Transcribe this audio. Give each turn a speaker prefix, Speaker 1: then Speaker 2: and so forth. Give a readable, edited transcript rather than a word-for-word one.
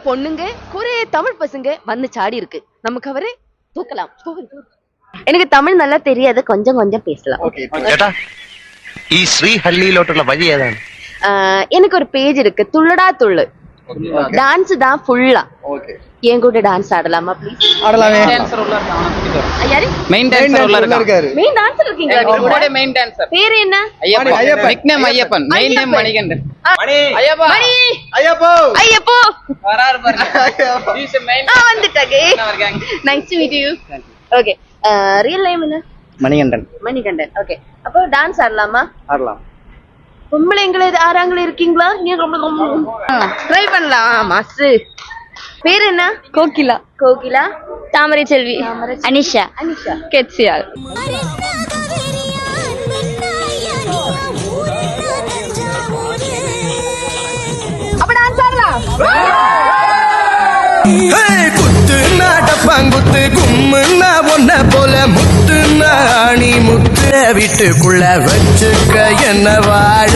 Speaker 1: பொண்ணுங்க குறை தமிழ் பசங்க வந்து சாடி இருக்கு. நமக்கு அவரை தூக்கலாம். எனக்கு தமிழ் நல்லா தெரியாது, கொஞ்சம் கொஞ்சம் பேசலாம்.
Speaker 2: ഈ ശ്രീഹള്ളിയിലോട്ടുള്ള വഴി ഏതാണ്?
Speaker 1: எனக்கு ஒரு பேஜ் இருக்கு, துள்ளடா துள்ளு. டான்ஸ் தான் ஃபுல்லா. என் கூட டான்ஸ் ஆடலாமா ப்ளீஸ்?
Speaker 3: ஆடலாமே.
Speaker 1: யாரு
Speaker 3: மெயின் டான்சர் உள்ள இருக்காரு.
Speaker 1: மெயின் டான்சர் இருக்கீங்களா?
Speaker 3: உங்களோட மெயின் டான்சர்
Speaker 1: பேர் என்ன?
Speaker 3: Ayyappan. Nickname Ayyappan. Main name Manikandan. Mani Ayyappa. Mani ஐயப்போ. ஐயப்போ வராரு பாருங்க. Is main. வந்துட்டாங்க.
Speaker 1: Nice to meet you. Okay. Real name என்ன?
Speaker 3: மணிகண்டன்.
Speaker 1: மணிகண்டன். ஓகே. அப்போ டான்ஸ் ஆடலாமா?
Speaker 3: ஆடலாம்.
Speaker 1: பொம்பளைங்களே ஆறாங்களே இருக்கீங்களா? ட்ரை பண்ணலாம். மாஸ்டர் பேர் என்ன? கோகிலா. கோகிலா.
Speaker 4: தாமரை செல்வி. அனிஷா.
Speaker 1: அனிஷா.
Speaker 4: கெட்சியால்.
Speaker 1: அப்ப டான்ஸ் ஆடலாம்.
Speaker 5: குத்து நாடப்பாங்குத்து கும்முன்னா ஒன்ன போல முத்து நாணி முத்து வீட்டுக்குள்ள வச்சுக்க என்ன வாழ